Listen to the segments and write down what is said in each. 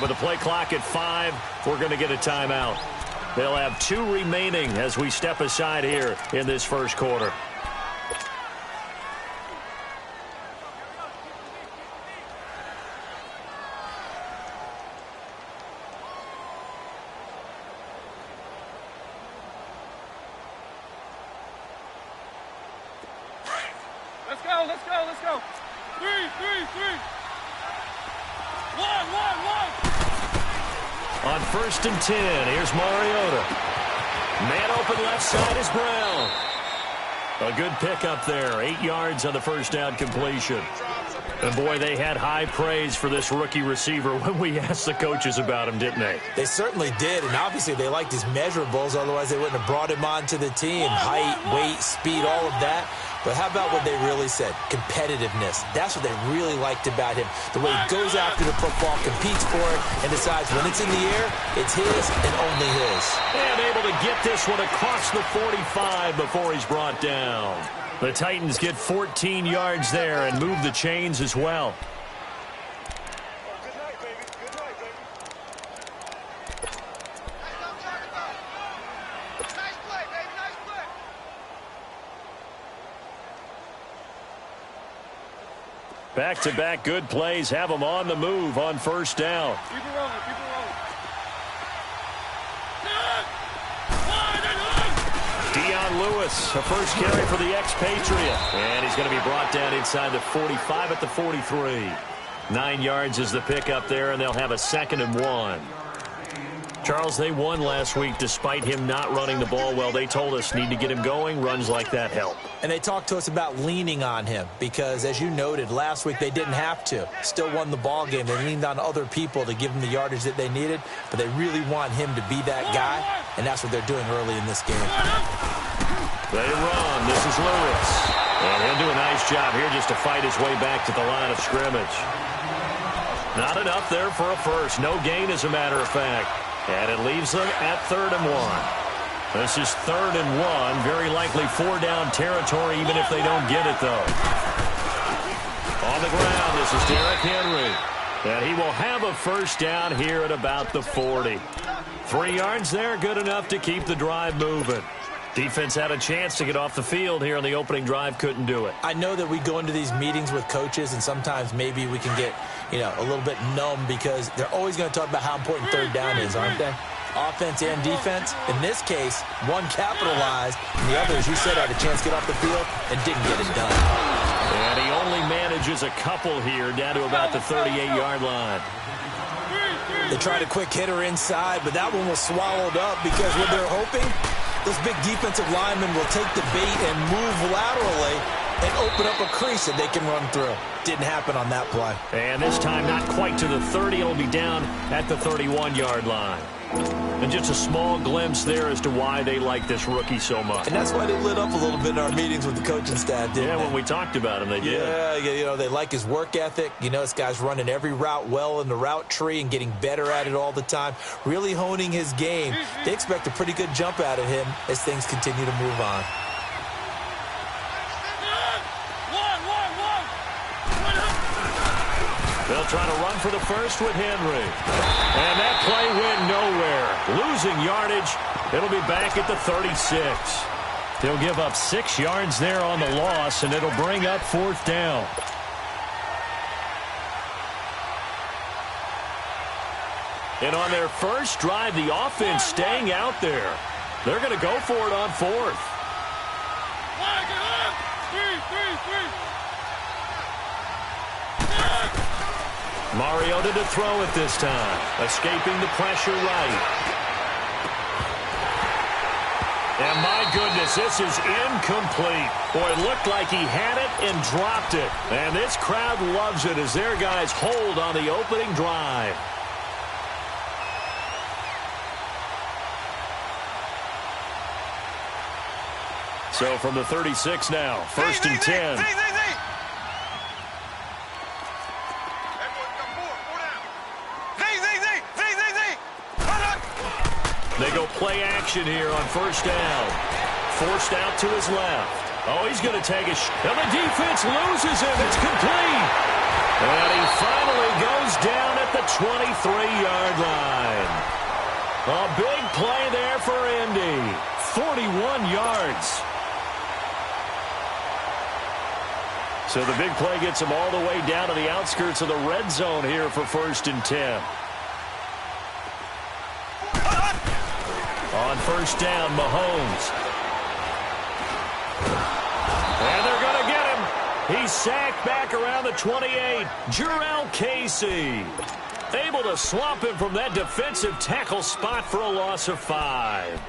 with the play clock at 5, we're going to get a timeout. They'll have 2 remaining as we step aside here in this first quarter. Let's go. 3. 1. On 1st and 10, here's Mariota. Man open left side is Brown. A good pickup there. 8 yards on the first down completion. And, boy, they had high praise for this rookie receiver when we asked the coaches about him, didn't they? They certainly did, and obviously they liked his measurables. Otherwise, they wouldn't have brought him onto the team. Height, weight, speed, all of that. But how about what they really said? Competitiveness. That's what they really liked about him. The way he goes after the football, competes for it, and decides when it's in the air, it's his and only his. And able to get this one across the 45 before he's brought down. The Titans get 14 yards there and move the chains as well. Back-to-back good plays have them on the move on first down. Keep it rolling. Dion Lewis, a first carry for the expatriate. And he's going to be brought down inside the 45 at the 43. 9 yards is the pickup there, and they'll have a 2nd and 1. Charles, they won last week despite him not running the ball well. They told us need to get him going. Runs like that help. And they talked to us about leaning on him because, as you noted, last week they didn't have to. Still won the ball game. They leaned on other people to give them the yardage that they needed, but they really want him to be that guy, and that's what they're doing early in this game. They run. This is Lewis. And he'll do a nice job here just to fight his way back to the line of scrimmage. Not enough there for a first. No gain, as a matter of fact. And it leaves them at 3rd and 1. This is 3rd and 1. Very likely 4-down territory, even if they don't get it, though. On the ground, this is Derrick Henry. And he will have a first down here at about the 40. 3 yards there, good enough to keep the drive moving. Defense had a chance to get off the field here on the opening drive, couldn't do it. I know that we go into these meetings with coaches, and sometimes maybe we can get, a little bit numb because they're always going to talk about how important 3rd down is, aren't they? Offense and defense. In this case, one capitalized, and the other, as you said, had a chance to get off the field and didn't get it done. And he only manages a couple here down to about the 38-yard line. They tried a quick hitter inside, but that one was swallowed up because what they're hoping, those big defensive linemen will take the bait and move laterally and open up a crease that they can run through. Didn't happen on that play. And this time not quite to the 30. It'll be down at the 31-yard line. And just a small glimpse there as to why they like this rookie so much. And that's why they lit up a little bit in our meetings with the coaching staff, didn't they? Yeah, when we talked about him, they did. Yeah, they like his work ethic. This guy's running every route well in the route tree and getting better at it all the time. Really honing his game. They expect a pretty good jump out of him as things continue to move on. They'll try to run for the first with Henry. And that play went nowhere. Losing yardage. It'll be back at the 36. They'll give up 6 yards there on the loss, and it'll bring up 4th down. And on their first drive, the offense staying out there. They're going to go for it on 4th. Mariota to throw it this time. Escaping the pressure right. And my goodness, this is incomplete. Boy, it looked like he had it and dropped it. And this crowd loves it as their guys hold on the opening drive. So from the 36 now, 1st and 10. They go play action here on 1st down. Forced out to his left. Oh, he's going to take a shot. And the defense loses him. It's complete. And he finally goes down at the 23-yard line. A big play there for Indy. 41 yards. So the big play gets him all the way down to the outskirts of the red zone here for 1st and 10. On 1st down, Mahomes. And they're going to get him. He's sacked back around the 28. Jurrell Casey able to swamp him from that defensive tackle spot for a loss of 5.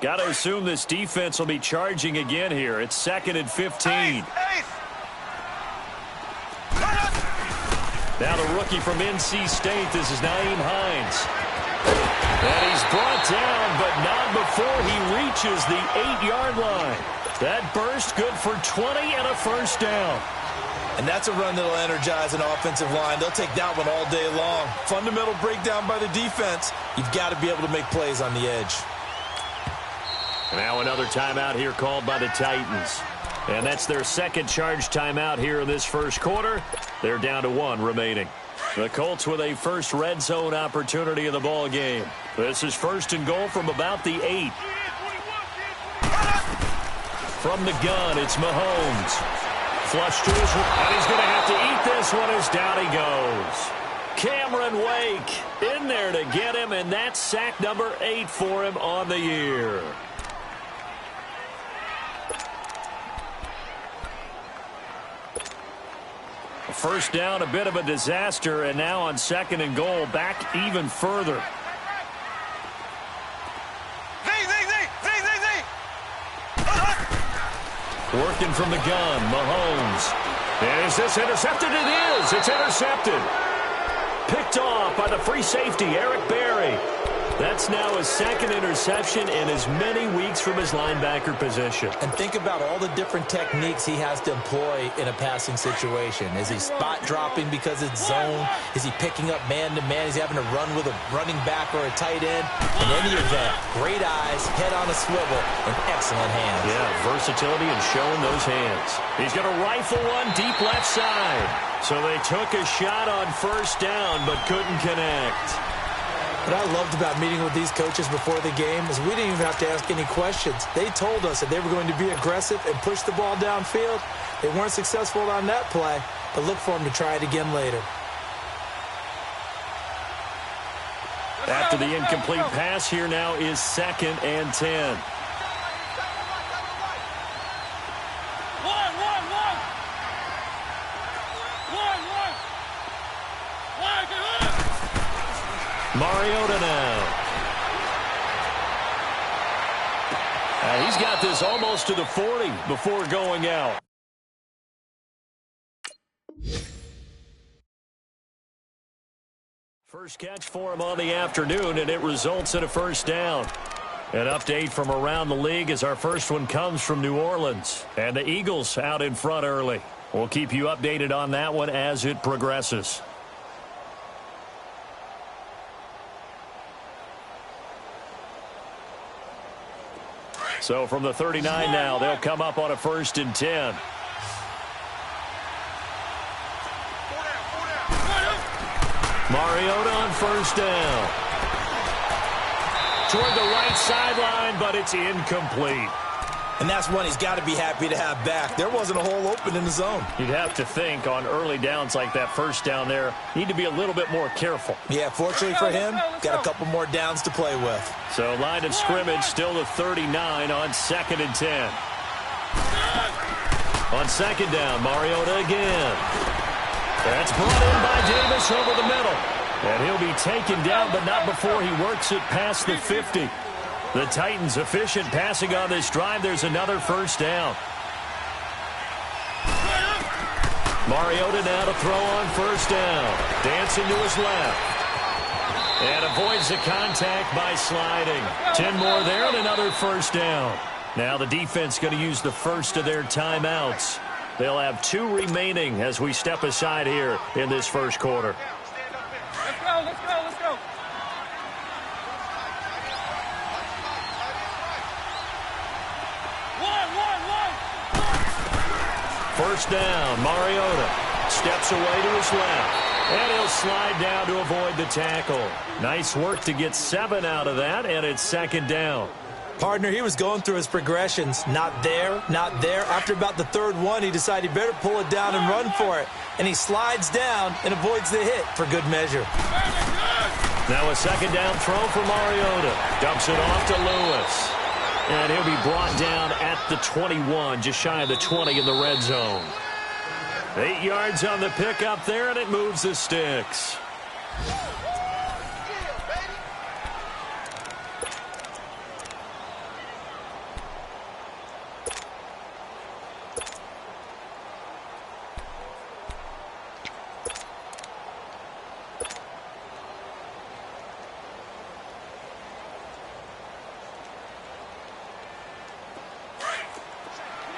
Got to assume this defense will be charging again here. It's 2nd and 15. Now the rookie from NC State, this is Nyheim Hines. And he's brought down, but not before he reaches the 8-yard line. That burst good for 20 and a 1st down. And that's a run that'll energize an offensive line. They'll take that one all day long. Fundamental breakdown by the defense. You've got to be able to make plays on the edge. Now another timeout here called by the Titans. And that's their 2nd charge timeout here in this 1st quarter. They're down to 1 remaining. The Colts with a first red zone opportunity in the ball game. This is 1st and goal from about the 8. From the gun, it's Mahomes. Flush to his right, and he's going to have to eat this one as down he goes. Cameron Wake in there to get him, and that's sack number 8 for him on the year. First down, a bit of a disaster, and now on 2nd and goal, back even further. Working from the gun, Mahomes. Is this intercepted? It is. It's intercepted. Picked off by the free safety, Eric Berry. That's now his 2nd interception in as many weeks from his linebacker position. And think about all the different techniques he has to employ in a passing situation. Is he spot dropping because it's zone? Is he picking up man-to-man? Is he having to run with a running back or a tight end? In any event, great eyes, head on a swivel, and excellent hands. Yeah, versatility and showing those hands. He's going to rifle one deep left side. So they took a shot on 1st down but couldn't connect. What I loved about meeting with these coaches before the game is we didn't even have to ask any questions. They told us that they were going to be aggressive and push the ball downfield. They weren't successful on that play, but look for them to try it again later. After the incomplete pass, here now is 2nd and 10. Mariota now. He's got this almost to the 40 before going out. First catch for him on the afternoon, and it results in a 1st down. An update from around the league as our first one comes from New Orleans. And the Eagles out in front early. We'll keep you updated on that one as it progresses. So from the 39 now, they'll come up on a 1st and 10. Mariota on 1st down. Toward the right sideline, but it's incomplete. And that's one he's got to be happy to have back. There wasn't a hole open in the zone. You'd have to think on early downs like that 1st down there, need to be a little bit more careful. Yeah, fortunately for him, got a couple more downs to play with. So line of scrimmage still the 39 on 2nd and 10. On 2nd down, Mariota again. That's brought in by Davis over the middle. And he'll be taken down, but not before he works it past the 50. The Titans efficient passing on this drive. There's another 1st down. Mariota now to throw on 1st down. Dancing to his left. And avoids the contact by sliding. 10 more there and another 1st down. Now the defense going to use the first of their timeouts. They'll have 2 remaining as we step aside here in this 1st quarter. Let's go, let's go, let's go. First down, Mariota steps away to his left. And he'll slide down to avoid the tackle. Nice work to get 7 out of that, and it's second down. Partner, he was going through his progressions. Not there, not there. After about the third one, he decided he better pull it down and run for it. And he slides down and avoids the hit for good measure. Now a second down throw for Mariota. Dumps it off to Lewis. And he'll be brought down at the 21, just shy of the 20 in the red zone. 8 yards on the pickup there, and it moves the sticks.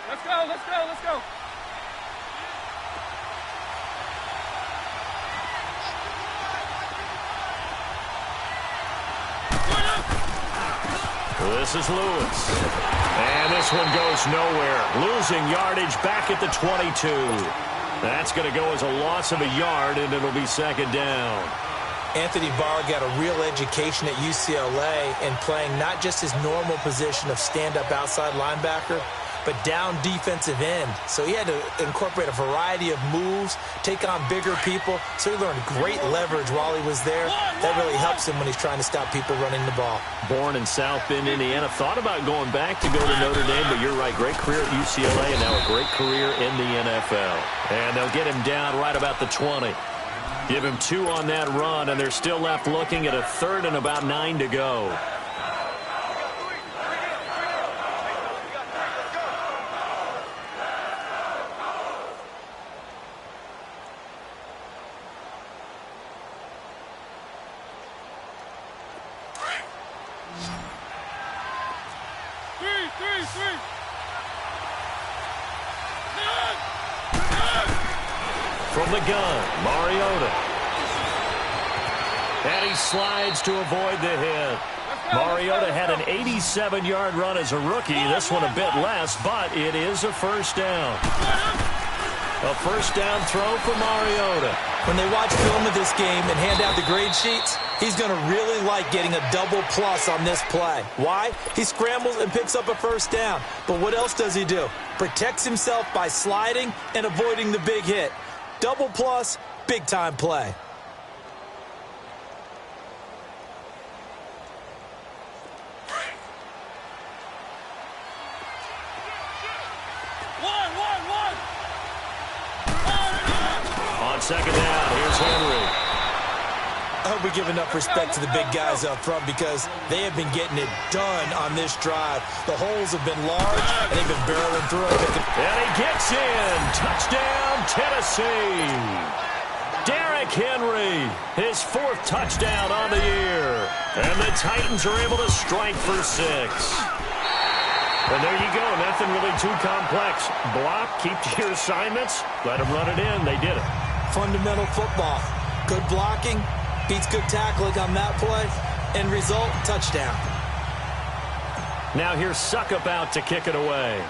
Let's go, let's go, let's go. This is Lewis. And this one goes nowhere. Losing yardage back at the 22. That's going to go as a loss of a yard, and it'll be second down. Anthony Barr got a real education at UCLA in playing not just his normal position of stand-up outside linebacker, but down defensive end. So he had to incorporate a variety of moves, take on bigger people. So he learned great leverage while he was there. That really helps him when he's trying to stop people running the ball. Born in South Bend, Indiana. Thought about going back to go to Notre Dame, but you're right. Great career at UCLA and now a great career in the NFL. And they'll get him down right about the 20. Give him 2 on that run, and they're still left looking at a third and about 9 to go. From the gun, Mariota. And he slides to avoid the hit. Mariota had an 87-yard run as a rookie. This one a bit less, but it is a first down. A first down throw for Mariota. When they watch film of this game and hand out the grade sheets, he's going to really like getting a double plus on this play. Why? He scrambles and picks up a first down. But what else does he do? Protects himself by sliding and avoiding the big hit. Double plus, big-time play. On second down, here's Henry. I hope we give enough respect to the big guys up front because they have been getting it done on this drive. The holes have been large, and they've been barreling through it. And he gets in. Touchdown, Tennessee. Derrick Henry, his 4th touchdown on the year. And the Titans are able to strike for 6. And there you go. Nothing really too complex. Block, keep to your assignments, let them run it in. They did it. Fundamental football. Good blocking. Beats good tackling on that play. End result, touchdown. Now here's Suckup out to kick it away.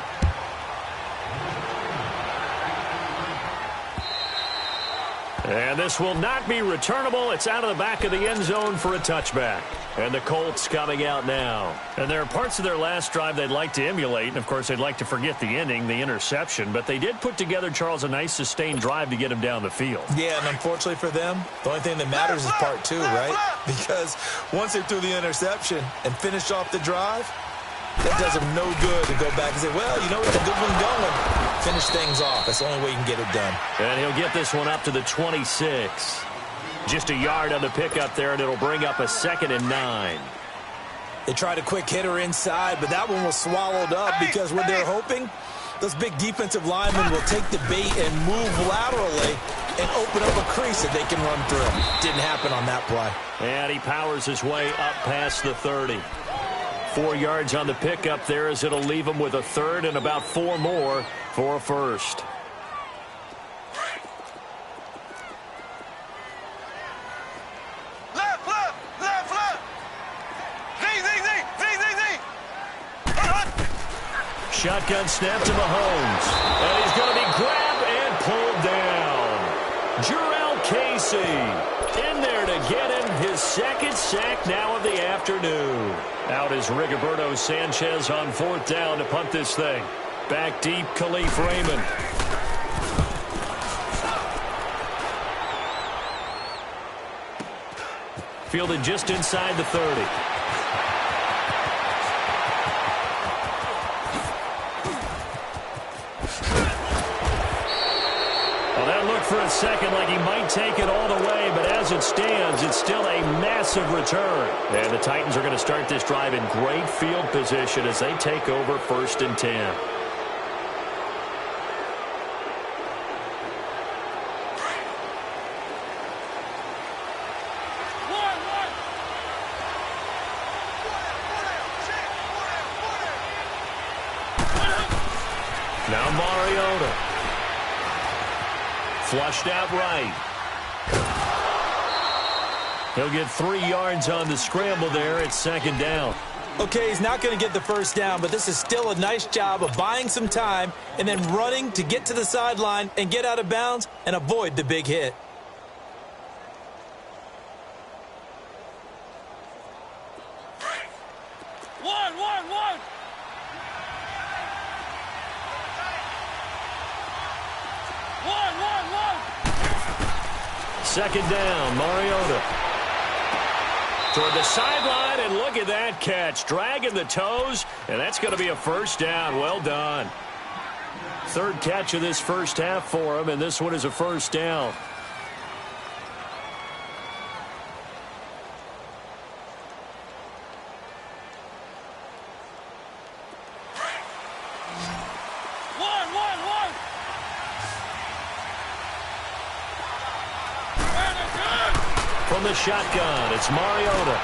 And this will not be returnable. It's out of the back of the end zone for a touchback. And the Colts coming out now. And there are parts of their last drive they'd like to emulate. And, of course, they'd like to forget the ending, the interception. But they did put together, Charles, a nice sustained drive to get him down the field. Yeah, and unfortunately for them, the only thing that matters is part 2, right? Because once they threw the interception and finished off the drive, that does them no good to go back and say, well, you know, it's a good one going. Finish things off. That's the only way you can get it done. And he'll get this one up to the 26. Just a yard on the pickup there, and it'll bring up a 2nd and 9. They tried a quick hitter inside, but that one was swallowed up because what they're hoping, those big defensive linemen will take the bait and move laterally and open up a crease that they can run through. Didn't happen on that play. And he powers his way up past the 30. 4 yards on the pickup there as it'll leave him with a 3rd and about 4 more for a first. Shotgun snap to Mahomes. And he's going to be grabbed mercy. In there to get him his second sack now of the afternoon. Out is Rigoberto Sanchez on 4th down to punt this thing. Back deep, Khalif Raymond. Fielded just inside the 30. Well, that looked for a second like he might take it all the way, but as it stands, it's still a massive return. And the Titans are going to start this drive in great field position as they take over 1st and 10. Now Mariota. Flushed out right. He'll get 3 yards on the scramble there at 2nd down. Okay, he's not going to get the 1st down, but this is still a nice job of buying some time and then running to get to the sideline and get out of bounds and avoid the big hit. Second down, Mariota. Toward the sideline, and look at that catch. Dragging the toes, and that's going to be a 1st down. Well done. 3rd catch of this first half for him, and this one is a 1st down. From the shotgun, it's Mariota.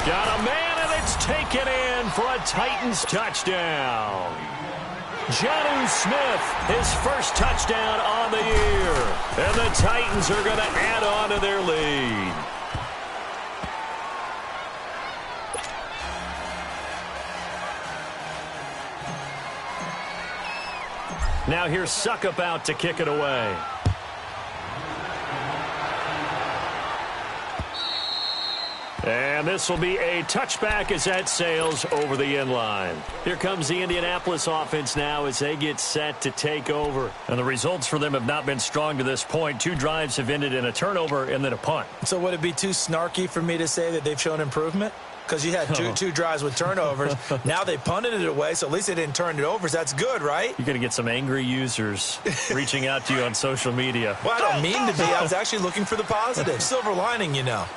Got a man, and it's taken in for a Titans touchdown. Jonnu Smith, his first touchdown on the year. And the Titans are going to add on to their lead. Now here's Suckup out to kick it away. And this will be a touchback as that sails over the end line. Here comes the Indianapolis offense now as they get set to take over. And the results for them have not been strong to this point. 2 drives have ended in a turnover and then a punt. So would it be too snarky for me to say that they've shown improvement? Because you had two drives with turnovers. Now they punted it away, so at least they didn't turn it over. So that's good, right? You're going to get some angry users reaching out to you on social media. Well, I don't mean to be. I was actually looking for the positive. Silver lining, you know.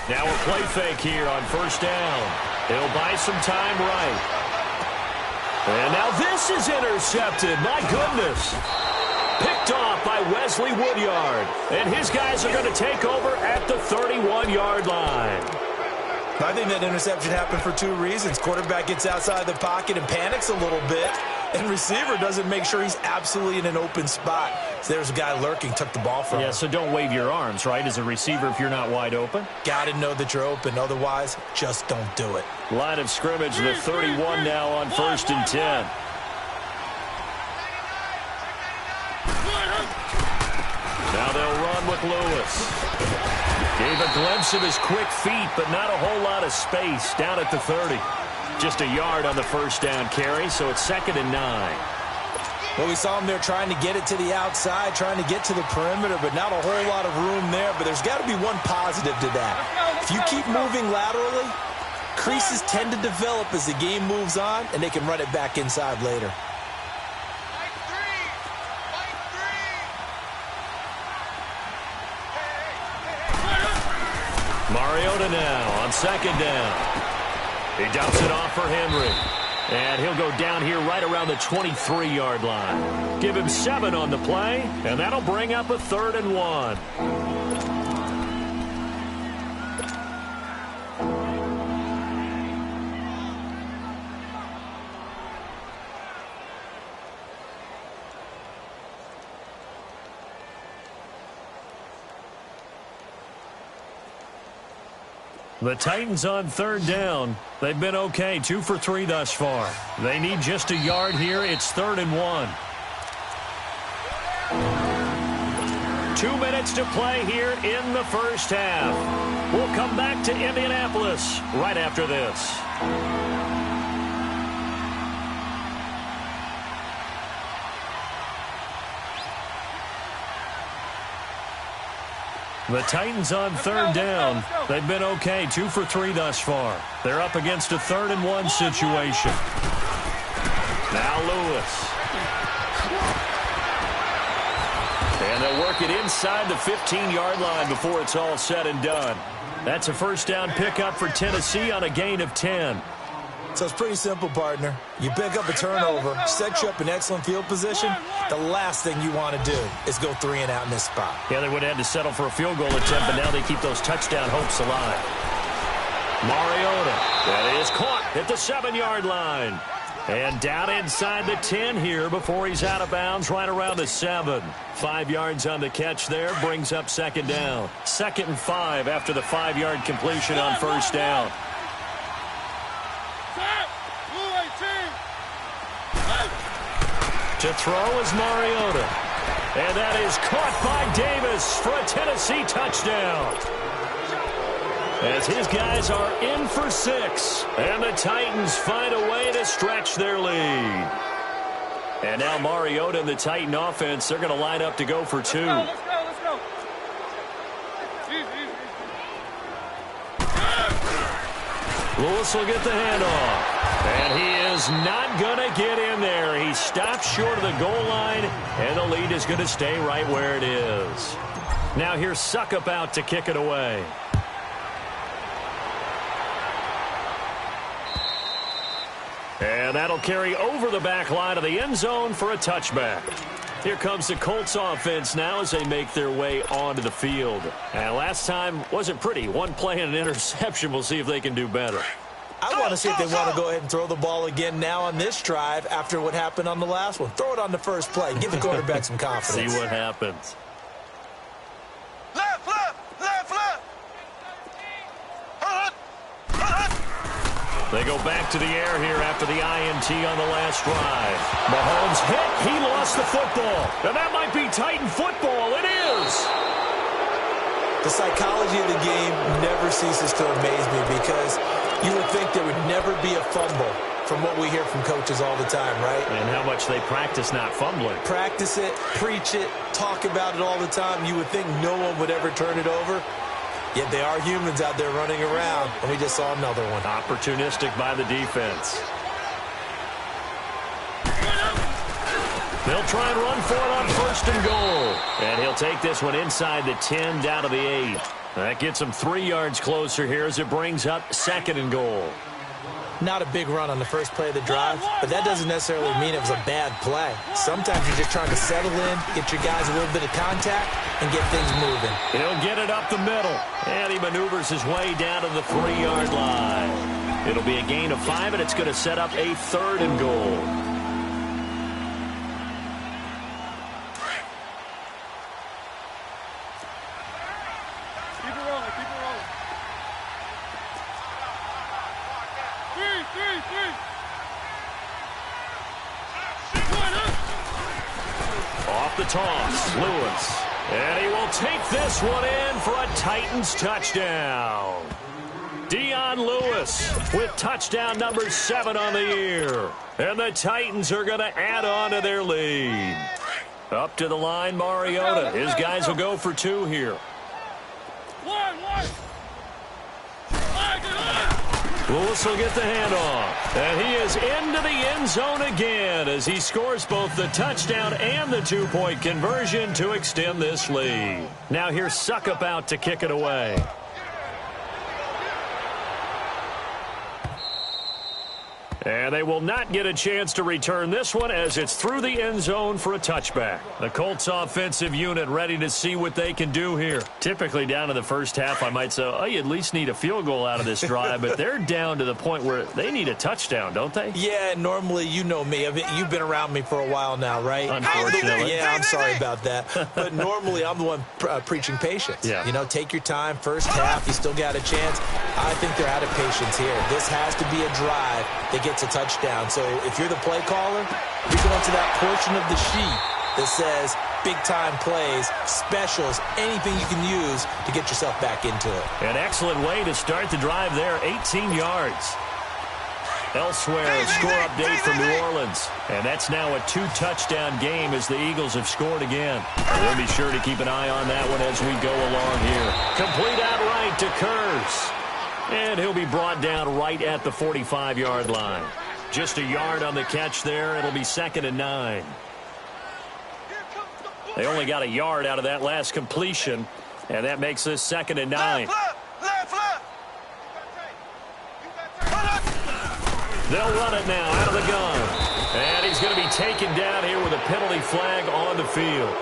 Now a play fake here on 1st down. He'll buy some time right. And now this is intercepted. My goodness. Picked off by Wesley Woodyard. And his guys are going to take over at the 31-yard line. I think that interception happened for 2 reasons. Quarterback gets outside the pocket and panics a little bit. And receiver doesn't make sure he's absolutely in an open spot. So there's a guy lurking, took the ball from him. Yeah, so don't wave your arms, right, as a receiver if you're not wide open. Got to know that you're open. Otherwise, just don't do it. Line of scrimmage, the 31 now on 1st and 10. Now they'll run with Lewis. Gave a glimpse of his quick feet, but not a whole lot of space down at the 30. Just a yard on the 1st down carry, so it's 2nd and 9. Well, we saw him there trying to get it to the outside, trying to get to the perimeter, but not a whole lot of room there. But there's got to be one positive to that. If you keep moving laterally, creases tend to develop as the game moves on, and they can run it back inside later. Mariota now on 2nd down. He dumps it off for Henry. And he'll go down here right around the 23-yard line. Give him 7 on the play, and that'll bring up a 3rd and 1. The Titans on third down. They've been okay, 2 for 3 thus far. They need just a yard here. It's 3rd and 1. 2 minutes to play here in the first half. We'll come back to Indianapolis right after this. The Titans on third down. They've been okay, 2 for 3 thus far. They're up against a 3rd and 1 situation. Now Lewis. And they'll work it inside the 15-yard line before it's all said and done. That's a first down pickup for Tennessee on a gain of 10. So it's pretty simple, partner. You pick up a turnover, set you up in excellent field position. The last thing you want to do is go 3 and out in this spot. Yeah, they would have had to settle for a field goal attempt, but now they keep those touchdown hopes alive. Mariota. That is caught at the 7-yard line. And down inside the 10 here before he's out of bounds right around the 7. 5 yards on the catch there brings up second down. 2nd and 5 after the 5-yard completion on first down. To throw is Mariota. And that is caught by Davis for a Tennessee touchdown. As his guys are in for 6. And the Titans find a way to stretch their lead. And now Mariota and the Titan offense, they're going to line up to go for 2. Let's go. Easy. Lewis will get the handoff. And he is not going to get in there. He stops short of the goal line, and the lead is going to stay right where it is. Now here's Suckup out to kick it away. And that'll carry over the back line of the end zone for a touchback. Here comes the Colts offense now as they make their way onto the field. And last time wasn't pretty. 1 play and an interception. We'll see if they can do better. I want to see if they want to go ahead and throw the ball again now on this drive after what happened on the last one. Throw it on the first play. Give the quarterback some confidence. See what happens. Left. They go back to the air here after the INT on the last drive. Mahomes hit. He lost the football. And that might be Titan football. It is. The psychology of the game never ceases to amaze me because you would think there would never be a fumble from what we hear from coaches all the time, right? And how much they practice not fumbling. Practice it, preach it, talk about it all the time. You would think no one would ever turn it over. Yet they are humans out there running around, and we just saw another one. Opportunistic by the defense. They'll try and run for it on 1st and goal. And he'll take this one inside the 10 down to the 8. That gets him 3 yards closer here as it brings up 2nd and goal. Not a big run on the first play of the drive, but that doesn't necessarily mean it was a bad play. Sometimes you're just trying to settle in, get your guys a little bit of contact, and get things moving. He'll get it up the middle, and he maneuvers his way down to the 3-yard line. It'll be a gain of 5, and it's going to set up a 3rd and goal. Off the toss, Lewis. And he will take this one in for a Titans touchdown. Dion Lewis with touchdown number 7 on the year. And the Titans are going to add on to their lead. Up to the line, Mariota. His guys will go for 2 here. Lewis will get the handoff. And he is into the end zone again as he scores both the touchdown and the 2-point conversion to extend this lead. Now here's Suckup out to kick it away. And they will not get a chance to return this one as it's through the end zone for a touchback. The Colts offensive unit ready to see what they can do here. Typically down in the first half, I might say, oh, you at least need a field goal out of this drive, but they're down to the point where they need a touchdown, don't they? Yeah, normally, you know me. You've been around me for a while now, right? Unfortunately. Yeah, I'm sorry about that. But normally, I'm the one preaching patience. Yeah. You know, take your time. First half, you still got a chance. I think they're out of patience here. This has to be a drive that gets a touchdown. So if you're the play caller, you're going to that portion of the sheet that says big-time plays, specials, anything you can use to get yourself back into it. An excellent way to start the drive there, 18 yards. Elsewhere, a score update from New Orleans. And that's now a 2-touchdown game as the Eagles have scored again. We'll be sure to keep an eye on that one as we go along here. Complete outright to Kurz. And he'll be brought down right at the 45-yard line. Just a yard on the catch there. It'll be 2nd and 9. They only got a yard out of that last completion, and that makes this 2nd and 9. They'll run it now out of the gun. And he's going to be taken down here with a penalty flag on the field.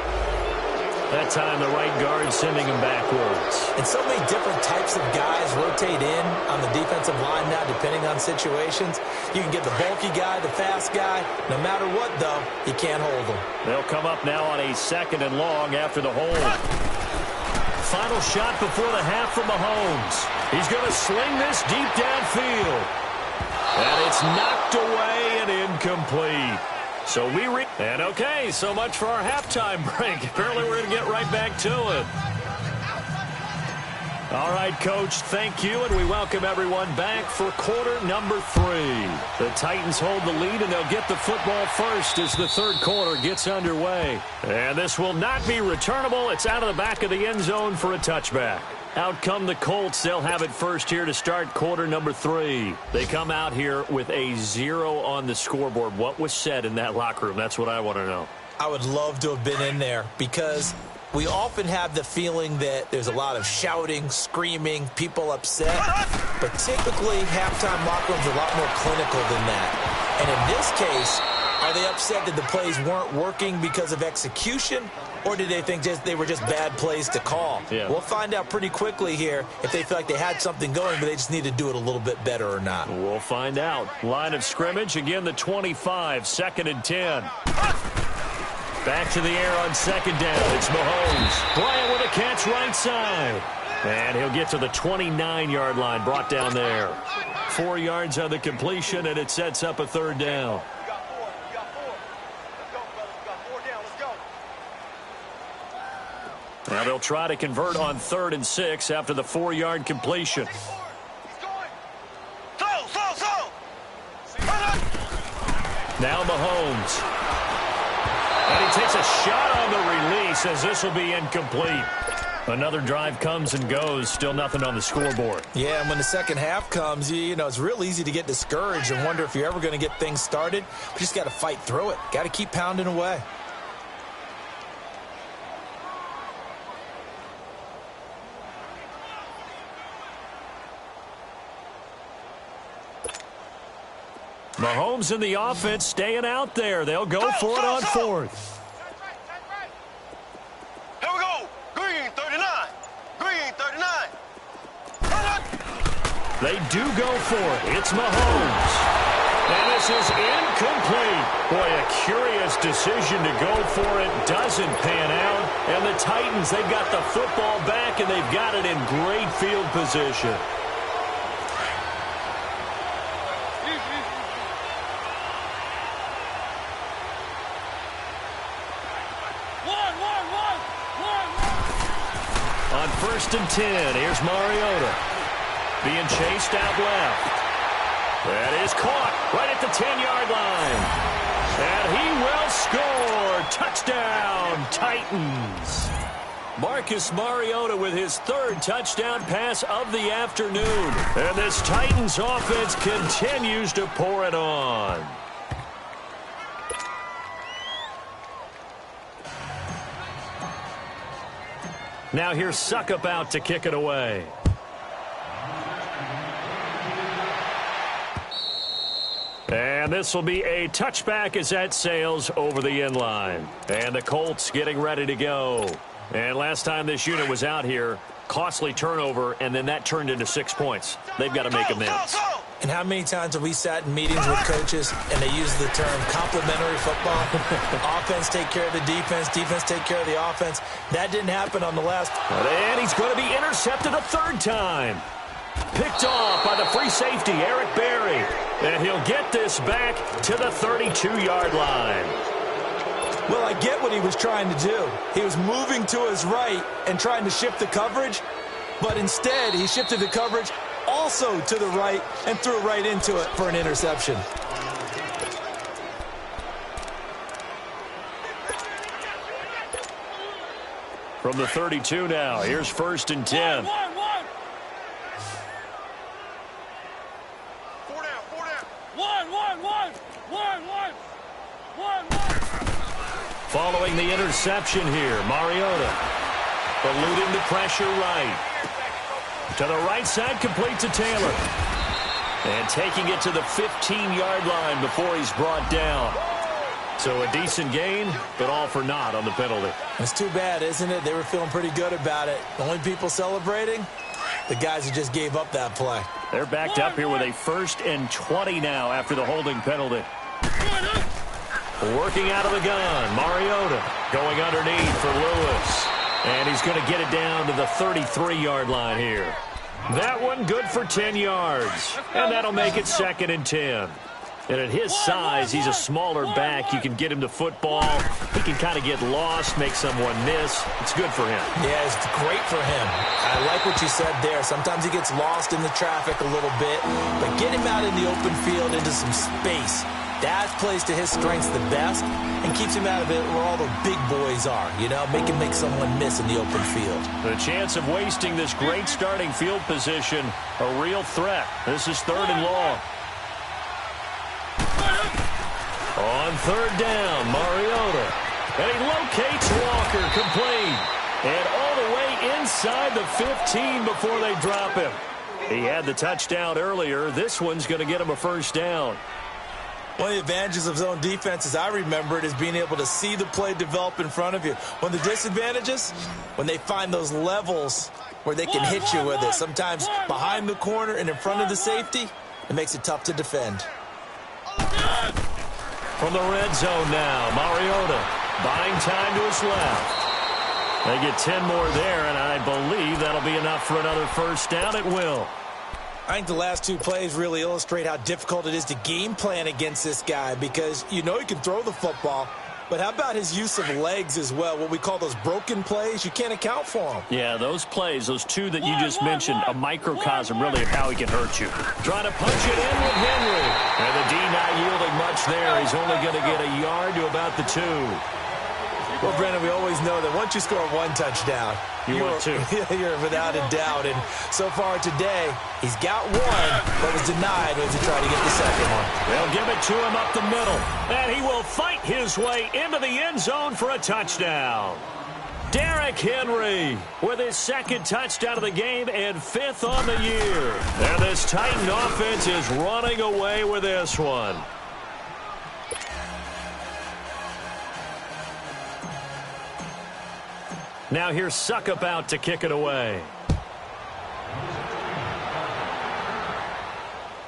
That time the right guard sending him backwards. And so many different types of guys rotate in on the defensive line now depending on situations. You can get the bulky guy, the fast guy. No matter what, though, you can't hold them. They'll come up now on a 2nd and long after the hold. Final shot before the half from Mahomes. He's going to sling this deep downfield. And it's knocked away and incomplete. So and okay, so much for our halftime break. Apparently we're going to get right back to it. All right, Coach, thank you, and we welcome everyone back for quarter number 3. The Titans hold the lead, and they'll get the football first as the third quarter gets underway. And this will not be returnable. It's out of the back of the end zone for a touchback. Out come the Colts. They'll have it first here to start quarter number 3. They come out here with a 0 on the scoreboard. What was said in that locker room? That's what I want to know. I would love to have been in there because we often have the feeling that there's a lot of shouting, screaming, people upset. But typically, halftime locker rooms are a lot more clinical than that. And in this case, are they upset that the plays weren't working because of execution? Or did they think they were just bad plays to call? Yeah. We'll find out pretty quickly here if they feel like they had something going, but they just need to do it a little bit better or not. We'll find out. Line of scrimmage, again, the 25, 2nd and 10. Back to the air on 2nd down. It's Mahomes. Bryant with a catch right side. And he'll get to the 29-yard line, brought down there. 4 yards on the completion, and it sets up a 3rd down. Now they'll try to convert on 3rd and 6 after the 4-yard completion. Now Mahomes. And he takes a shot on the release as this will be incomplete. Another drive comes and goes. Still nothing on the scoreboard. Yeah, and when the second half comes, you know, it's real easy to get discouraged and wonder if you're ever going to get things started. You just got to fight through it. Got to keep pounding away. Mahomes in the offense staying out there. They'll go for it on 4th. Here we go. Green 39. Green 39. They do go for it. It's Mahomes. And this is incomplete. Boy, a curious decision to go for it. Doesn't pan out. And the Titans, they've got the football back, and they've got it in great field position. On 1st and 10, here's Mariota. Being chased out left. That is caught right at the 10-yard line. And he will score. Touchdown, Titans. Marcus Mariota with his 3rd touchdown pass of the afternoon. And this Titans offense continues to pour it on. Now here's Suckup out to kick it away. And this will be a touchback as that sails over the end line. And the Colts getting ready to go. And last time this unit was out here, costly turnover, and then that turned into 6 points. They've got to make amends. And how many times have we sat in meetings with coaches and they use the term complementary football? Offense take care of the defense, defense take care of the offense. That didn't happen on the last. And he's going to be intercepted a third time. Picked off by the free safety, Eric Berry. And he'll get this back to the 32-yard line. Well, I get what he was trying to do. He was moving to his right and trying to shift the coverage, but instead he shifted the coverage also to the right and threw right into it for an interception. From the 32 now, here's 1st and 10. Following the interception here, Mariota eluding the pressure right. To the right side, complete to Taylor. And taking it to the 15-yard line before he's brought down. So a decent gain, but all for naught on the penalty. It's too bad, isn't it? They were feeling pretty good about it. The only people celebrating, the guys who just gave up that play. They're backed up here with a 1st and 20 now after the holding penalty. Working out of the gun, Mariota going underneath for Lewis. And he's going to get it down to the 33-yard line here. That one good for 10 yards. And that'll make it 2nd and 10. And at his size, he's a smaller back. You can get him to football. He can kind of get lost, make someone miss. It's good for him. Yeah, it's great for him. I like what you said there. Sometimes he gets lost in the traffic a little bit. But get him out in the open field into some space. That plays to his strengths the best and keeps him out of it where all the big boys are. You know, make him make someone miss in the open field. The chance of wasting this great starting field position, a real threat. This is 3rd and long. On 3rd down, Mariota. And he locates Walker, complete. And all the way inside the 15 before they drop him. He had the touchdown earlier. This one's going to get him a 1st down. One of the advantages of zone defense, as I remember it, is being able to see the play develop in front of you. One of the disadvantages, when they find those levels where they can hit you with it. Sometimes behind the corner and in front of the safety, it makes it tough to defend. From the red zone now, Mariota buying time to his left. They get 10 more there, and I believe that'll be enough for another 1st down. It will. I think the last 2 plays really illustrate how difficult it is to game plan against this guy because you know he can throw the football, but how about his use of legs as well, what we call those broken plays? You can't account for them. Yeah, those plays, those 2 that you just mentioned, a microcosm really of how he can hurt you. Trying to punch it in with Henry. And the D not yielding much there. He's only going to get a yard to about the 2. Well, Brendan, we always know that once you score 1 touchdown, you're 2. You're without a doubt. And so far today, he's got 1, but was denied as he tried to get the 2nd one. They'll give it to him up the middle. And he will fight his way into the end zone for a touchdown. Derrick Henry with his 2nd touchdown of the game and 5th on the year. And this Titan offense is running away with this one. Now here's Suckup out to kick it away.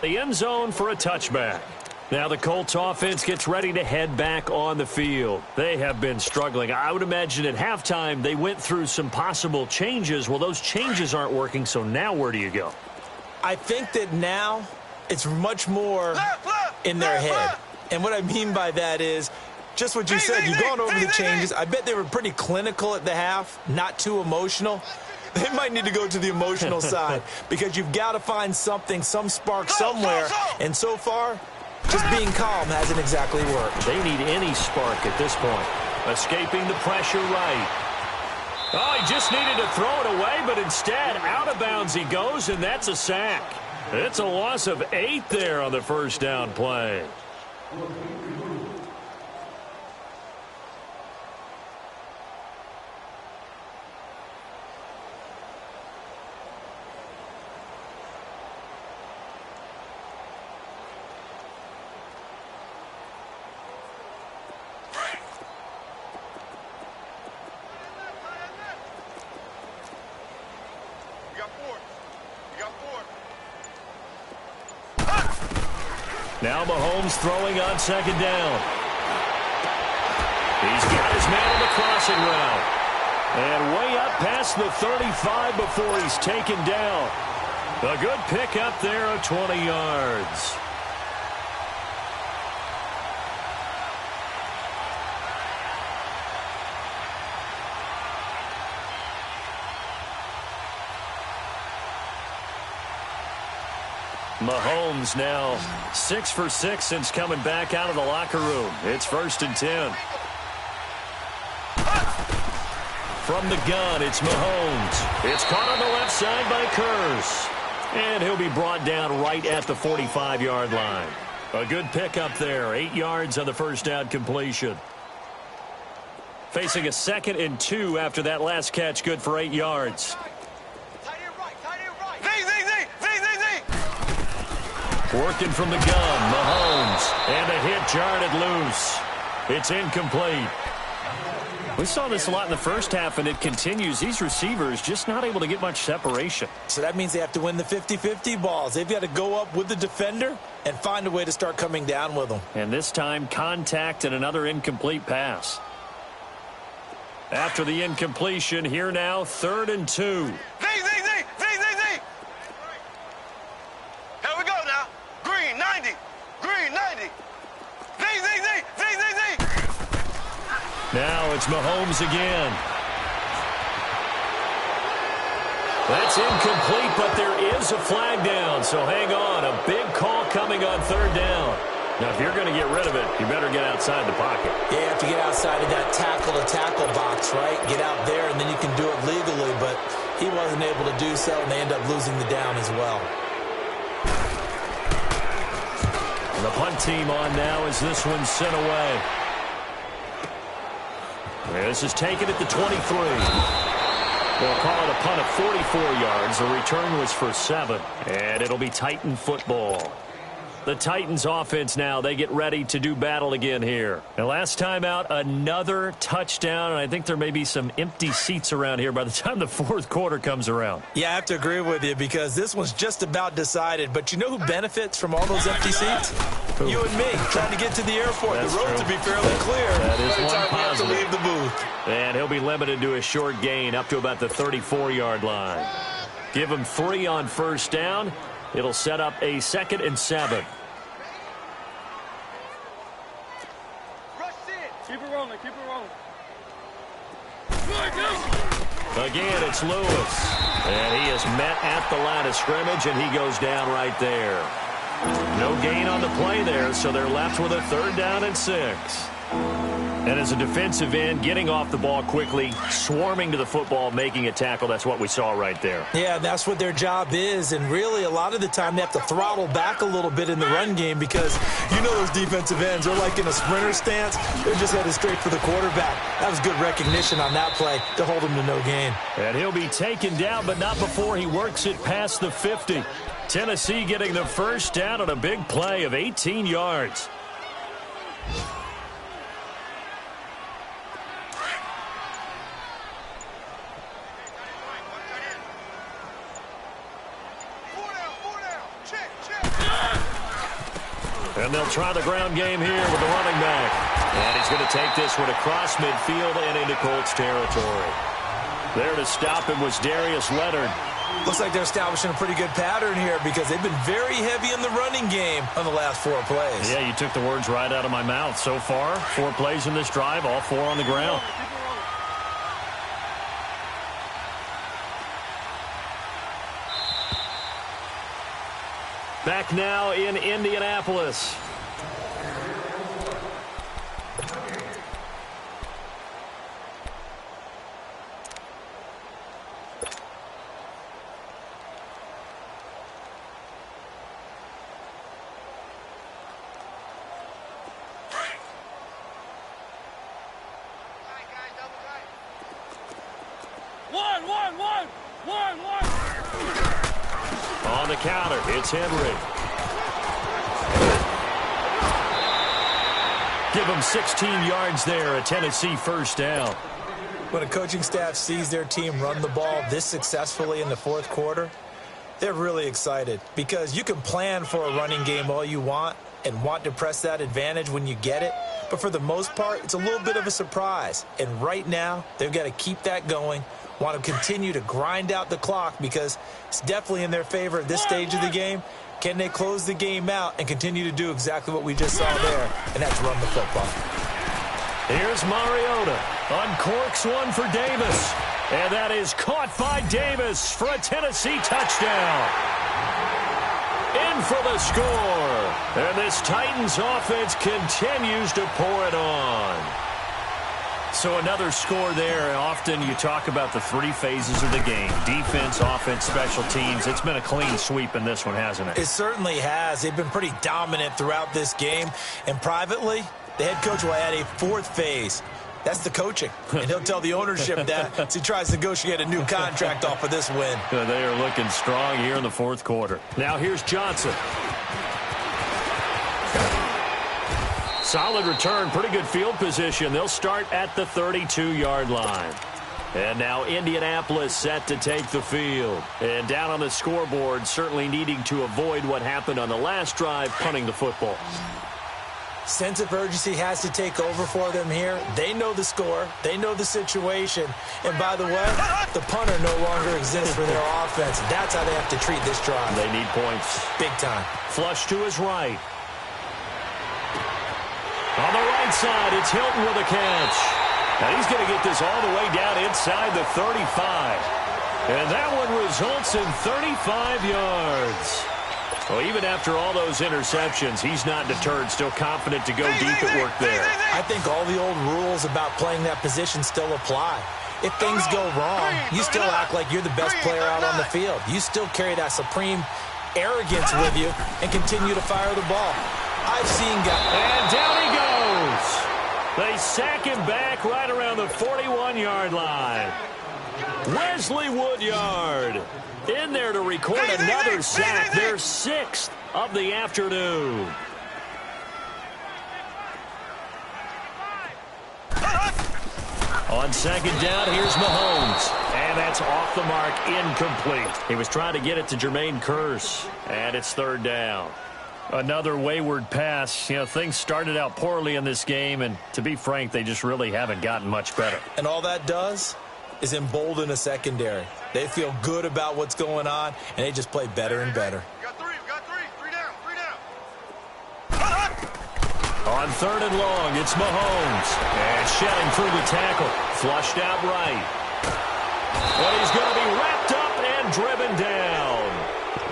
The end zone for a touchback. Now the Colts offense gets ready to head back on the field. They have been struggling. I would imagine at halftime they went through some possible changes. Well, those changes aren't working, so now where do you go? I think that now it's much more in their head. And what I mean by that is just what you said. You've gone over the changes. I bet they were pretty clinical at the half, not too emotional. They might need to go to the emotional side because you've got to find something, some spark somewhere. And so far, just being calm hasn't exactly worked. They need any spark at this point. Escaping the pressure right. Oh, he just needed to throw it away, but instead, out of bounds he goes, and that's a sack. It's a loss of 8 there on the 1st down play. Now Mahomes throwing on second down. He's got his man on the crossing route. And way up past the 35 before he's taken down. A good pickup there of 20 yards. Mahomes now 6 for 6 since coming back out of the locker room. It's 1st and 10. From the gun, it's Mahomes. It's caught on the left side by Kurz. And he'll be brought down right at the 45-yard line. A good pickup there. 8 yards on the first down completion. Facing a 2nd and 2 after that last catch, good for 8 yards. Working from the gun, Mahomes. And a hit jarred loose. It's incomplete. We saw this a lot in the first half, and it continues. These receivers just not able to get much separation. So that means they have to win the 50-50 balls. They've got to go up with the defender and find a way to start coming down with them. And this time, contact and another incomplete pass. After the incompletion, here now, 3rd and 2. Here we go now. Green, 90. Green, 90. Now it's Mahomes again. That's incomplete, but there is a flag down, so hang on. A big call coming on 3rd down. Now, if you're going to get rid of it, you better get outside the pocket. Yeah, you have to get outside of that tackle-to-tackle box, right? Get out there, and then you can do it legally, but he wasn't able to do so, and they end up losing the down as well. And the punt team on now as this one's sent away. This is taken at the 23. They'll call it a punt of 44 yards. The return was for 7. And it'll be Titan football. The Titans offense now, they get ready to do battle again here. And last time out, another touchdown, and I think there may be some empty seats around here by the time the 4th quarter comes around. Yeah, I have to agree with you because this one's just about decided. But you know who benefits from all those empty seats? Who? You and me, trying to get to the airport. That's the road true. to be fairly clear. That is by the one time we have to positive. leave the booth. And he'll be limited to a short gain up to about the 34-yard line. Give him 3 on 1st down. It'll set up a 2nd and 7. Keep it rolling, keep it rolling. Again, it's Lewis. And he is met at the line of scrimmage, and he goes down right there. No gain on the play there, so they're left with a 3rd down and 6. And as a defensive end, getting off the ball quickly, swarming to the football, making a tackle, that's what we saw right there. Yeah, that's what their job is, and really a lot of the time they have to throttle back a little bit in the run game because you know those defensive ends, they're like in a sprinter stance. They're just headed straight for the quarterback. That was good recognition on that play to hold him to no gain. And he'll be taken down, but not before he works it past the 50. Tennessee getting the 1st down on a big play of 18 yards. And they'll try the ground game here with the running back. And he's going to take this one across midfield and into Colts territory. There to stop him was Darius Leonard. Looks like they're establishing a pretty good pattern here because they've been very heavy in the running game on the last 4 plays. Yeah, you took the words right out of my mouth. So far, 4 plays in this drive, all 4 on the ground. Back now in Indianapolis. On the counter, it's Henry. Give him 16 yards there, a Tennessee 1st down. When a coaching staff sees their team run the ball this successfully in the 4th quarter, They're really excited because you can plan for a running game all you want and want to press that advantage when you get it. But for the most part, it's a little bit of a surprise. And right now, they've got to keep that going, want to continue to grind out the clock because it's definitely in their favor at this stage of the game. Can they close the game out and continue to do exactly what we just saw there, and that's run the football? Here's Mariota. Uncorks one for Davis. And that is caught by Davis for a Tennessee touchdown. In for the score. And this Titans offense continues to pour it on. So another score there. Often you talk about the three phases of the game. Defense, offense, special teams. It's been a clean sweep in this one, hasn't it? It certainly has. They've been pretty dominant throughout this game. And privately, the head coach will add a fourth phase. That's the coaching. And he'll tell the ownership that as he tries to negotiate a new contract off of this win. They are looking strong here in the fourth quarter. Now here's Johnson. Solid return, pretty good field position. They'll start at the 32-yard line. And now Indianapolis set to take the field. And down on the scoreboard, certainly needing to avoid what happened on the last drive, punting the football. Sense of urgency has to take over for them here. They know the score. They know the situation. And by the way, the punter no longer exists for their offense. That's how they have to treat this drive. They need points. Big time. Flush to his right. On the right side, it's Hilton with a catch. And he's going to get this all the way down inside the 35. And that one results in 35 yards. Well, even after all those interceptions, he's not deterred, still confident to go deep at work there. I think all the old rules about playing that position still apply. If things go wrong, you still act like you're the best player out on the field. You still carry that supreme arrogance with you and continue to fire the ball. I've seen guys. And down he goes. They sack him back right around the 41-yard line. Wesley Woodyard in there to record another sack, their sixth of the afternoon. On second down, here's Mahomes. And that's off the mark, incomplete. He was trying to get it to Jermaine Kearse. And it's third down. Another wayward pass. You know, things started out poorly in this game, and to be frank, they just really haven't gotten much better. And all that does is embolden a secondary. They feel good about what's going on, and they just play better and better. We got three down. On third and long, it's Mahomes. And shedding through the tackle. Flushed out right. But he's going to be wrapped up and driven down.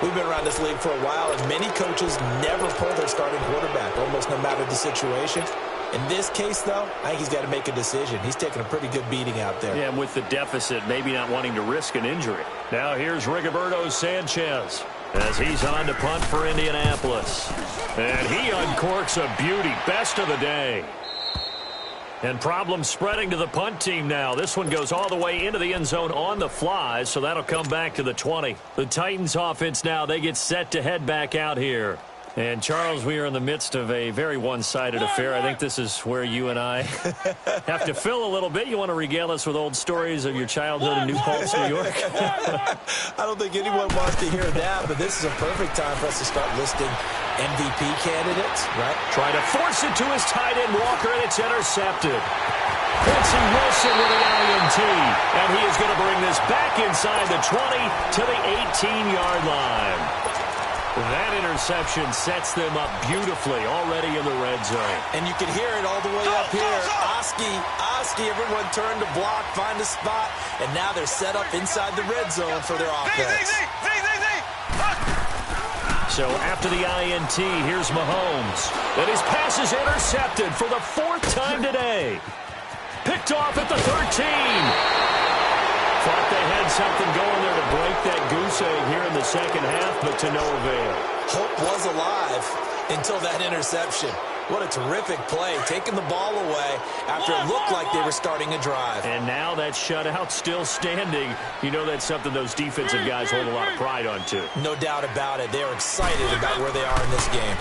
We've been around this league for a while, and many coaches never pull their starting quarterback, almost no matter the situation. In this case, though, I think he's got to make a decision. He's taking a pretty good beating out there. Yeah, and with the deficit, maybe not wanting to risk an injury. Now here's Rigoberto Sanchez as he's on to punt for Indianapolis. And he uncorks a beauty. Best of the day. And problems spreading to the punt team now. This one goes all the way into the end zone on the fly, so that'll come back to the 20. The Titans offense now, they get set to head back out here. And, Charles, we are in the midst of a very one-sided affair. I think this is where you and I have to fill a little bit. You want to regale us with old stories of your childhood in New Paltz, New York? I don't think anyone wants to hear that, but this is a perfect time for us to start listing MVP candidates, right? Trying to force it to his tight end, Walker, and it's intercepted. Quincy Wilson with the INT, and he is going to bring this back inside the 20 to the 18-yard line. That interception sets them up beautifully already in the red zone. And you can hear it all the way up here. Oski, everyone turned to block, find a spot, and now they're set up inside the red zone for their offense. So after the INT, here's Mahomes. And his pass is intercepted for the fourth time today. Picked off at the 13. Thought they had something going there to break that goose egg here in the second half, but to no avail. Hope was alive until that interception. What a terrific play, taking the ball away after it looked like they were starting a drive. And now that shutout still standing. You know that's something those defensive guys hold a lot of pride on, too. No doubt about it. They are excited about where they are in this game.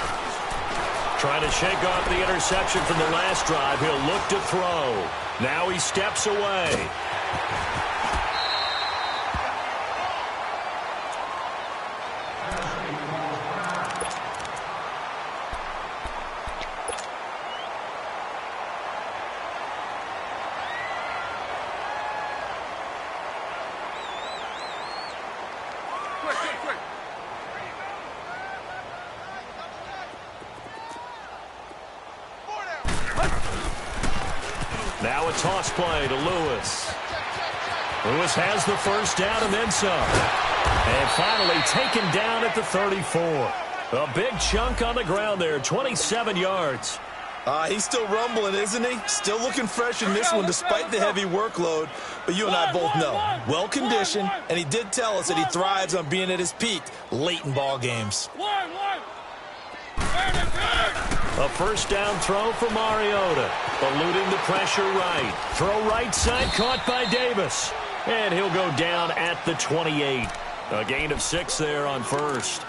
Trying to shake off the interception from the last drive. He'll look to throw. Now he steps away. Now a toss play to Lewis. Lewis has the first down and then some. And finally taken down at the 34. A big chunk on the ground there, 27 yards. He's still rumbling, isn't he? Still looking fresh in this one despite the heavy workload. But you and I both know, well-conditioned, and he did tell us that he thrives on being at his peak late in ball games. A first down throw for Mariota. Eluding the pressure right. Throw right side caught by Davis. And he'll go down at the 28. A gain of 6 there on first.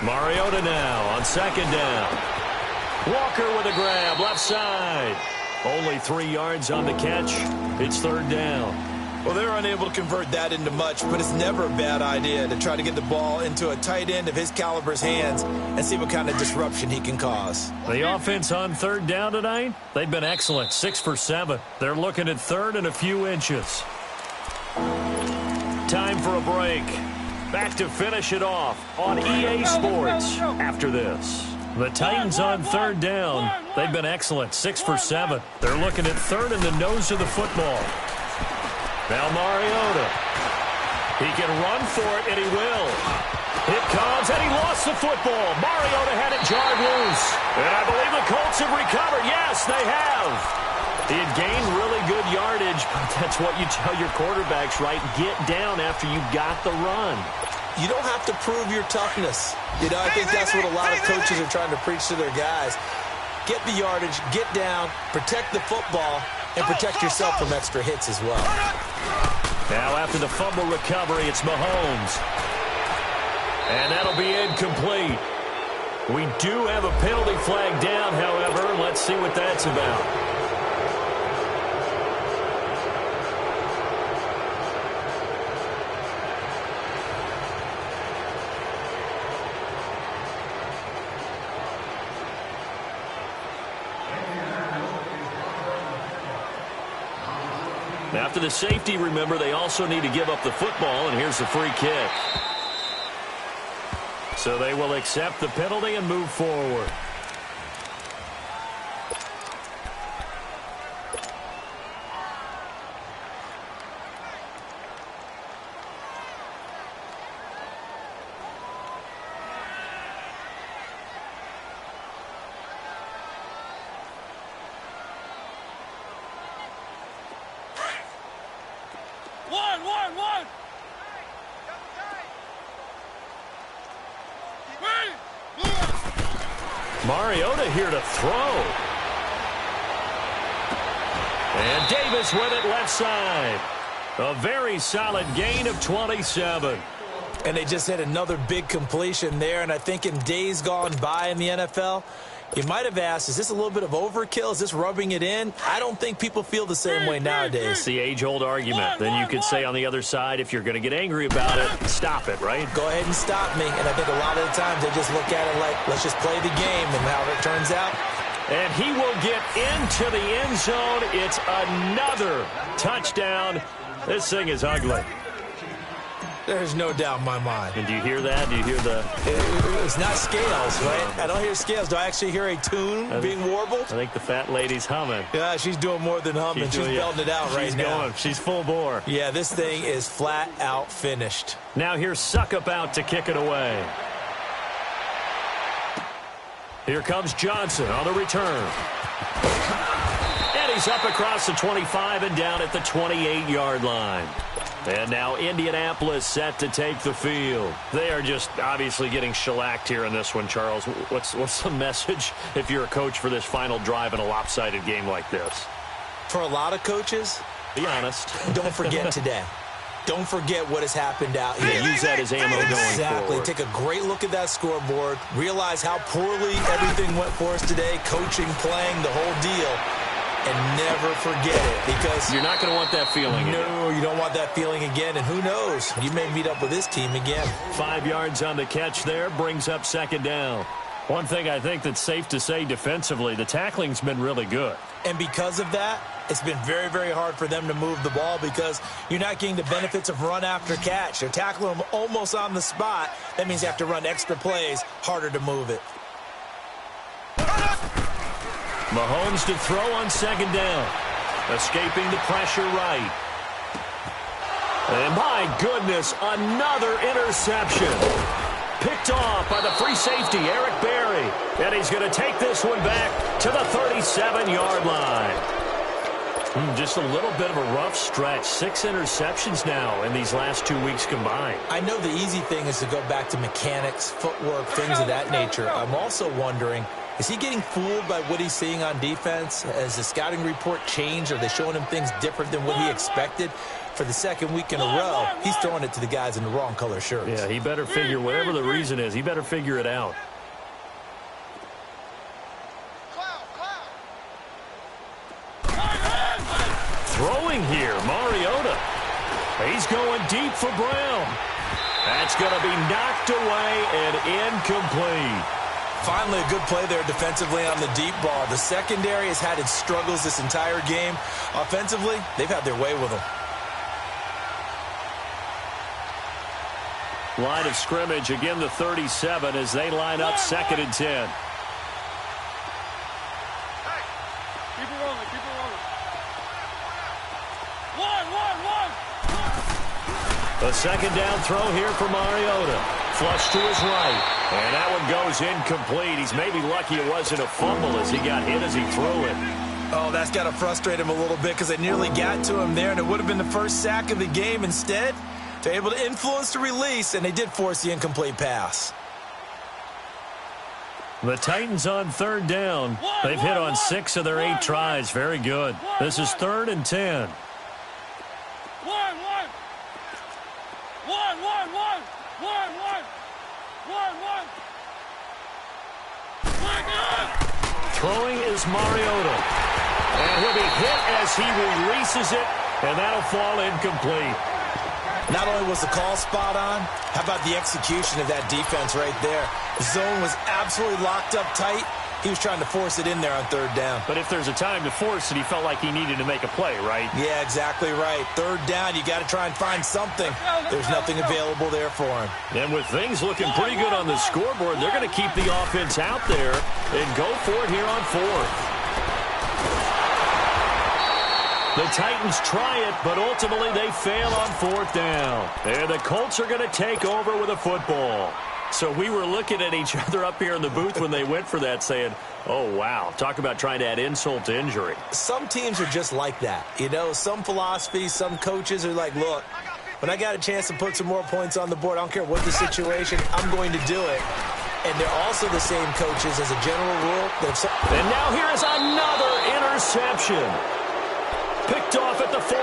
Mariota now on second down. Walker with a grab, left side. Only 3 yards on the catch. It's third down. Well, they're unable to convert that into much, but it's never a bad idea to try to get the ball into a tight end of his caliber's hands and see what kind of disruption he can cause. The offense on third down tonight, they've been excellent, 6 for 7. They're looking at third and a few inches. Time for a break. Back to finish it off on EA Sports after this. The Titans on third down. They've been excellent, 6 for 7. They're looking at third and the nose of the football. Now Mariota. He can run for it, and he will. It comes, and he lost the football. Mariota had it jarred loose. And I believe the Colts have recovered. Yes, they have. He had gained really good yardage, but that's what you tell your quarterbacks, right? Get down after you got the run. You don't have to prove your toughness. You know, I think that's what a lot of coaches are trying to preach to their guys. Get the yardage, get down, protect the football, and protect yourself from extra hits as well. Now after the fumble recovery, it's Mahomes. And that'll be incomplete. We do have a penalty flag down, however. Let's see what that's about. After the safety, remember, they also need to give up the football, and here's the free kick. So they will accept the penalty and move forward. Mariota here to throw. And Davis with it left side. A very solid gain of 27. And they just had another big completion there. And I think in days gone by in the NFL, you might have asked, is this a little bit of overkill? Is this rubbing it in? I don't think people feel the same way nowadays. It's the age-old argument. Then you could say on the other side, if you're going to get angry about it, stop it, right? Go ahead and stop me. And I think a lot of the times they just look at it like, let's just play the game, and however it turns out. And he will get into the end zone. It's another touchdown. This thing is ugly. There's no doubt in my mind. And do you hear that? Do you hear the... It's not scales, right? I don't hear scales. Do I actually hear a tune being warbled? I think the fat lady's humming. Yeah, she's doing more than humming. She's belting it out right now. Going. She's full bore. Yeah, this thing is flat out finished. Now here's Suckup out to kick it away. Here comes Johnson on the return. And he's up across the 25 and down at the 28-yard line. And now Indianapolis set to take the field. They are just obviously getting shellacked here in this one, Charles. What's the message if you're a coach for this final drive in a lopsided game like this? For a lot of coaches, be honest. Don't forget today. Don't forget what has happened out here. Use that as ammo going forward. Take a great look at that scoreboard. Realize how poorly everything went for us today. Coaching, playing, the whole deal. And never forget it, because you're not going to want that feeling again. No, you don't want that feeling again. And who knows? You may meet up with this team again. 5 yards on the catch there. Brings up second down. One thing I think that's safe to say defensively, the tackling's been really good. And because of that, it's been very, very hard for them to move the ball because you're not getting the benefits of run after catch. They're tackling them almost on the spot. That means you have to run extra plays, harder to move it. Mahomes to throw on second down. Escaping the pressure right. And my goodness, another interception. Picked off by the free safety, Eric Berry. And he's going to take this one back to the 37-yard line. Just a little bit of a rough stretch. 6 interceptions now in these last 2 weeks combined. I know the easy thing is to go back to mechanics, footwork, things of that nature. I'm also wondering, is he getting fooled by what he's seeing on defense? Has the scouting report changed? Are they showing him things different than what he expected? For the second week in a row, he's throwing it to the guys in the wrong color shirts. Yeah, he better figure, whatever the reason is, he better figure it out. Throwing here, Mariota. He's going deep for Brown. That's going to be knocked away and incomplete. Finally, a good play there defensively on the deep ball. The secondary has had its struggles this entire game. Offensively, they've had their way with them. Line of scrimmage, again the 37 as they line up 2nd and 10. Hey, keep it rolling, keep it rolling. One. The second down throw here for Mariota. Flush to his right. And that one goes incomplete. He's maybe lucky it wasn't a fumble as he got hit as he threw it. Oh, that's got to frustrate him a little bit because they nearly got to him there, and it would have been the first sack of the game. Instead, they're able to influence the release, and they did force the incomplete pass. The Titans on 3rd down. They've hit on 6 of their 8 tries. Very good. This is 3rd and 10. One. Throwing is Mariota. And he'll be hit as he releases it, and that'll fall incomplete. Not only was the call spot on, how about the execution of that defense right there? The zone was absolutely locked up tight. He was trying to force it in there on 3rd down. But if there's a time to force it, he felt like he needed to make a play, right? Yeah, exactly right. 3rd down, you got to try and find something. There's nothing available there for him. And with things looking pretty good on the scoreboard, they're going to keep the offense out there and go for it here on 4th. The Titans try it, but ultimately they fail on 4th down. And the Colts are going to take over with a football. So we were looking at each other up here in the booth when they went for that saying, oh, wow, talk about trying to add insult to injury. Some teams are just like that. You know, some philosophies, some coaches are like, look, when I got a chance to put some more points on the board, I don't care what the situation, I'm going to do it. And they're also the same coaches as a general rule. And now here is another interception. Picked off at the 40.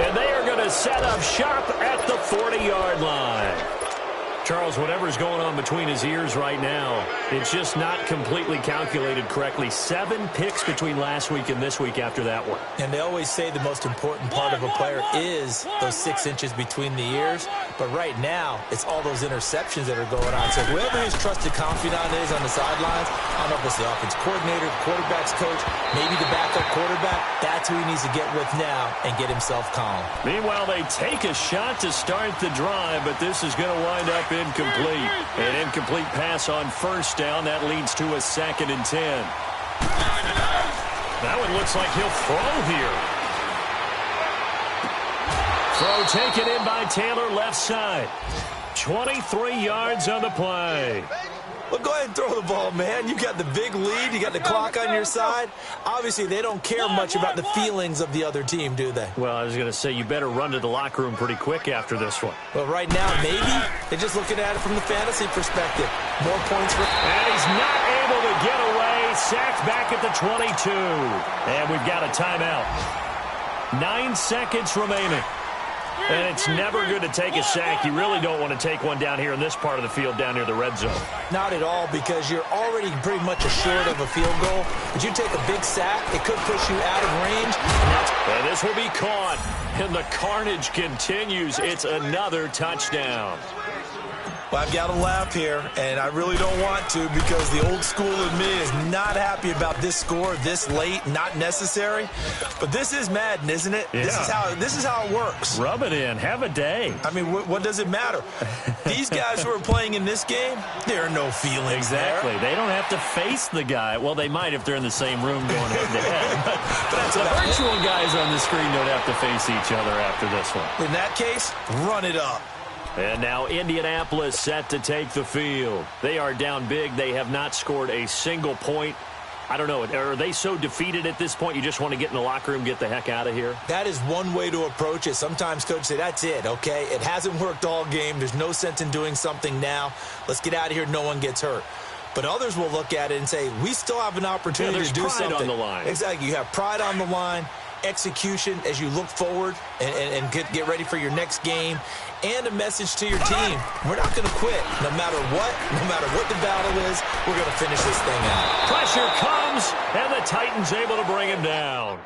And they are going to set up shop at the 40-yard line. Charles, whatever's going on between his ears right now, it's just not completely calculated correctly. 7 picks between last week and this week after that one. And they always say the most important part of a player is those 6 inches between the ears. But right now, it's all those interceptions that are going on. So whoever his trusted confidant is on the sidelines, I don't know if it's the offense coordinator, the quarterback's coach, maybe the backup quarterback, that's who he needs to get with now and get himself calm. Meanwhile, they take a shot to start the drive, but this is going to wind up incomplete. An incomplete pass on 1st down. That leads to a 2nd and 10. That one looks like he'll throw here. Throw taken in by Taylor, left side. 23 yards on the play. Well, go ahead and throw the ball, man. You got the big lead. You got the clock on your side. Obviously, they don't care much about the feelings of the other team, do they? Well, I was going to say, you better run to the locker room pretty quick after this one. Well, right now, maybe they're just looking at it from the fantasy perspective. More points for... And he's not able to get away. Sacked back at the 22. And we've got a timeout. 9 seconds remaining. And it's never good to take a sack. You really don't want to take one down here in this part of the field, down near the red zone. Not at all, because you're already pretty much assured of a field goal. But you take a big sack, it could push you out of range. And this will be caught. And the carnage continues. It's another touchdown. Well, I've got to laugh here, and I really don't want to because the old school in me is not happy about this score this late, not necessary. But this is Madden, isn't it? Yeah. This is how it works. Rub it in. Have a day. I mean, what does it matter? These guys who are playing in this game, there are no feelings Exactly. there. They don't have to face the guy. Well, they might if they're in the same room going head-to-head. But That's the about it. virtual guys on the screen don't have to face each other after this one. In that case, run it up. And now Indianapolis set to take the field. They are down big. They have not scored a single point. I don't know. Are they so defeated at this point you just want to get in the locker room, get the heck out of here? That is one way to approach it. Sometimes coaches say, that's it, okay? It hasn't worked all game. There's no sense in doing something now. Let's get out of here. No one gets hurt. But others will look at it and say, we still have an opportunity to do there's pride something. on the line. Exactly. You have pride on the line, execution as you look forward and get ready for your next game, and a message to your team. We're not going to quit. No matter what the battle is, we're going to finish this thing out. Pressure comes, and the Titans able to bring him down.